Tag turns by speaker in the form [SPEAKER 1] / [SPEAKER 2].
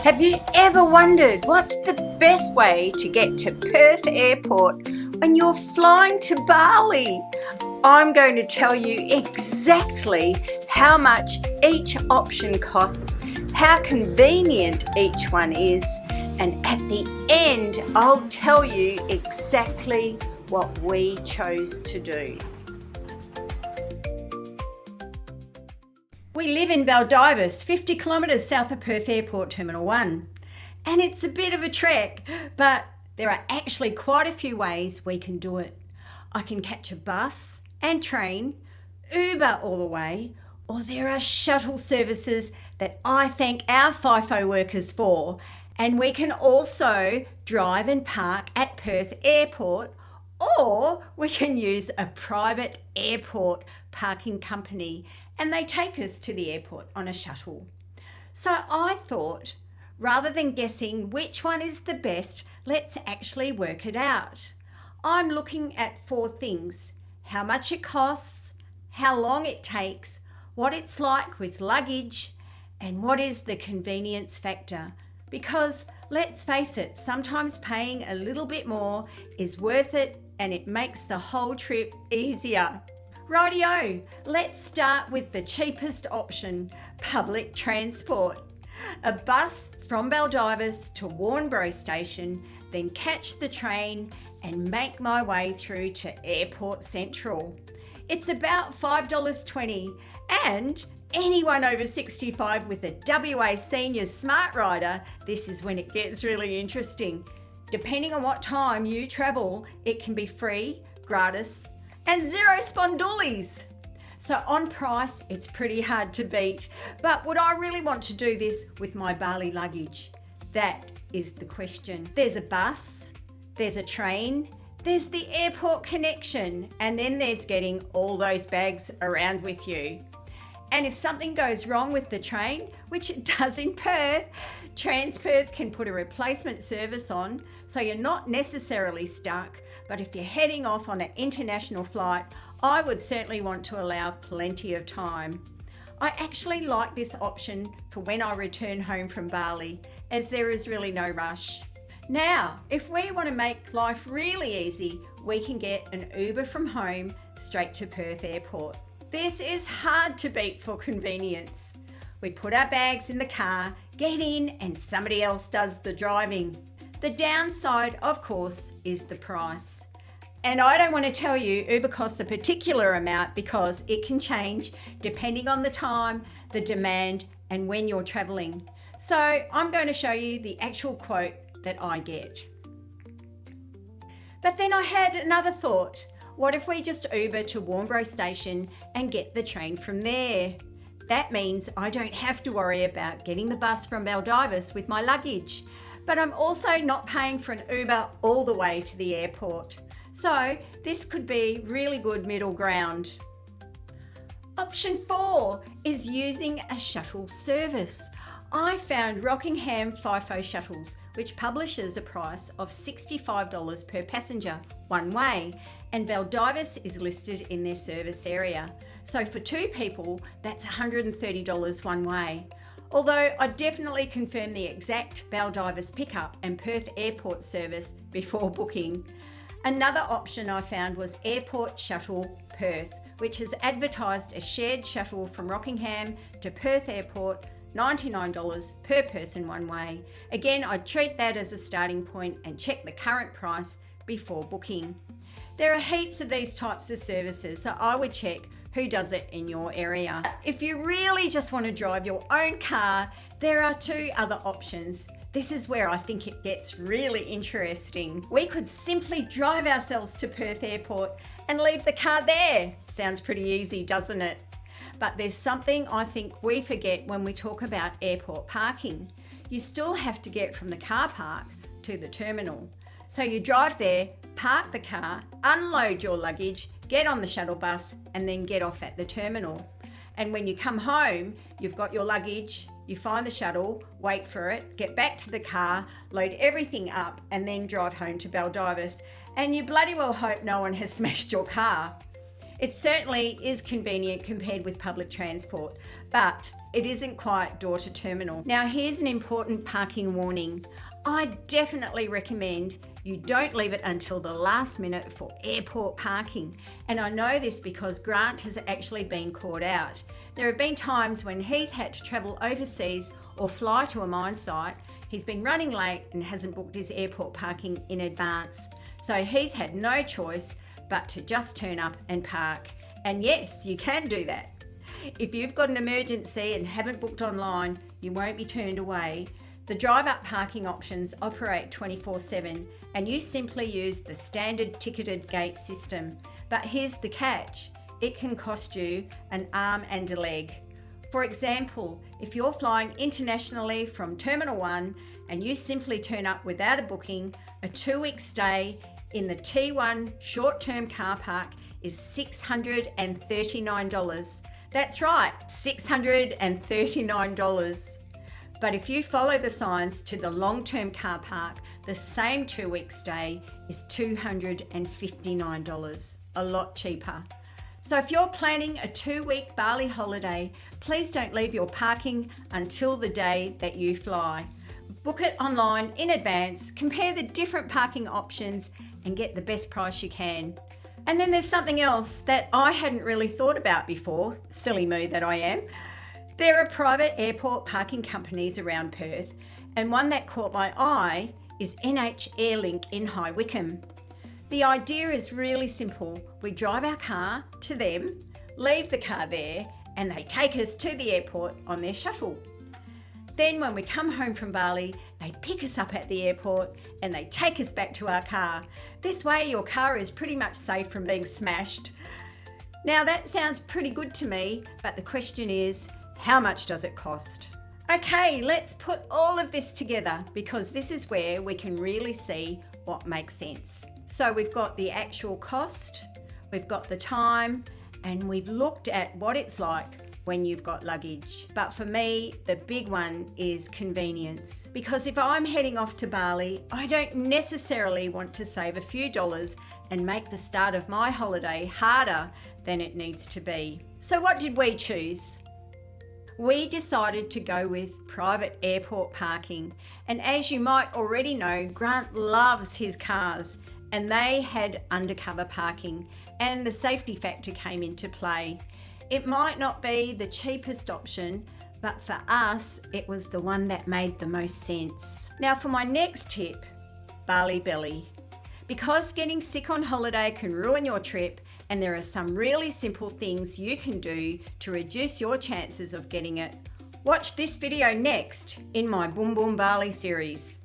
[SPEAKER 1] Have you ever wondered what's the best way to get to Perth Airport when you're flying to Bali? I'm going to tell you exactly how much each option costs, how convenient each one is, and at the end I'll tell you exactly what we chose to do. We live in Baldivis, 50 kilometres south of Perth Airport Terminal 1. And it's a bit of a trek, but there are actually quite a few ways we can do it. I can catch a bus and train, Uber all the way, or there are shuttle services that I thank our FIFO workers for. And we can also drive and park at Perth Airport, or we can use a private airport parking company and they take us to the airport on a shuttle. So I thought, rather than guessing which one is the best, let's actually work it out. I'm looking at 4 things: how much it costs, how long it takes, what it's like with luggage, and what is the convenience factor. Because let's face it, sometimes paying a little bit more is worth it and it makes the whole trip easier. Rightio, let's start with the cheapest option, public transport. A bus from Baldivis to Warnbro station, then catch the train and make my way through to Airport Central. It's about $5.20 and anyone over 65 with a WA Senior Smart Rider, this is when it gets really interesting. Depending on what time you travel, it can be free, gratis, and zero spondoolies. So on price, it's pretty hard to beat. But would I really want to do this with my Bali luggage? That is the question. There's a bus, there's a train, there's the airport connection, and then there's getting all those bags around with you. And if something goes wrong with the train, which it does in Perth, Transperth can put a replacement service on, so you're not necessarily stuck. But if you're heading off on an international flight, I would certainly want to allow plenty of time. I actually like this option for when I return home from Bali, as there is really no rush. Now, if we want to make life really easy, we can get an Uber from home straight to Perth Airport. This is hard to beat for convenience. We put our bags in the car, get in, and somebody else does the driving. The downside, of course, is the price. And I don't want to tell you Uber costs a particular amount because it can change depending on the time, the demand, and when you're traveling. So I'm going to show you the actual quote that I get. But then I had another thought. What if we just Uber to Warnbro station and get the train from there? That means I don't have to worry about getting the bus from Baldivis with my luggage. But I'm also not paying for an Uber all the way to the airport. So this could be really good middle ground. Option 4 is using a shuttle service. I found Rockingham FIFO Shuttles, which publishes a price of $65 per passenger one way, and Baldivis is listed in their service area. So for 2 people, that's $130 one way. Although I definitely confirm the exact Baldivis pickup and Perth Airport service before booking. Another option I found was Airport Shuttle Perth, which has advertised a shared shuttle from Rockingham to Perth Airport, $99 per person one way. Again, I'd treat that as a starting point and check the current price before booking. There are heaps of these types of services, so I would check who does it in your area. If you really just want to drive your own car, there are 2 other options. This is where I think it gets really interesting. We could simply drive ourselves to Perth Airport and leave the car there. Sounds pretty easy, doesn't it? But there's something I think we forget when we talk about airport parking. You still have to get from the car park to the terminal. So you drive there, park the car, unload your luggage, get on the shuttle bus, and then get off at the terminal. And when you come home, you've got your luggage, you find the shuttle, wait for it, get back to the car, load everything up, and then drive home to Baldivis. And you bloody well hope no one has smashed your car. It certainly is convenient compared with public transport, but it isn't quite door to terminal. Now here's an important parking warning. I definitely recommend you don't leave it until the last minute for airport parking. And I know this because Grant has actually been caught out. There have been times when he's had to travel overseas or fly to a mine site. He's been running late and hasn't booked his airport parking in advance. So he's had no choice but to just turn up and park. And yes, you can do that. If you've got an emergency and haven't booked online, you won't be turned away. The drive-up parking options operate 24/7 and you simply use the standard ticketed gate system. But here's the catch, it can cost you an arm and a leg. For example, if you're flying internationally from Terminal 1 and you simply turn up without a booking, a 2-week stay in the T1 short-term car park is $639. That's right, $639. But if you follow the signs to the long-term car park, the same 2-week stay is $259, a lot cheaper. So if you're planning a 2-week Bali holiday, please don't leave your parking until the day that you fly. Book it online in advance, compare the different parking options and get the best price you can. And then there's something else that I hadn't really thought about before, silly me that I am. There are private airport parking companies around Perth, and one that caught my eye is NH Airlink in High Wycombe. The idea is really simple. We drive our car to them, leave the car there, and they take us to the airport on their shuttle. Then when we come home from Bali, they pick us up at the airport and they take us back to our car. This way your car is pretty much safe from being smashed. Now that sounds pretty good to me, but the question is, how much does it cost? Okay, let's put all of this together because this is where we can really see what makes sense. So we've got the actual cost, we've got the time, and we've looked at what it's like when you've got luggage. But for me, the big one is convenience. Because if I'm heading off to Bali, I don't necessarily want to save a few dollars and make the start of my holiday harder than it needs to be. So what did we choose? We decided to go with private airport parking. And as you might already know, Grant loves his cars and they had undercover parking and the safety factor came into play. It might not be the cheapest option, but for us, it was the one that made the most sense. Now for my next tip, Bali belly. Because getting sick on holiday can ruin your trip, and there are some really simple things you can do to reduce your chances of getting it. Watch this video next in my Boom Boom Bali series.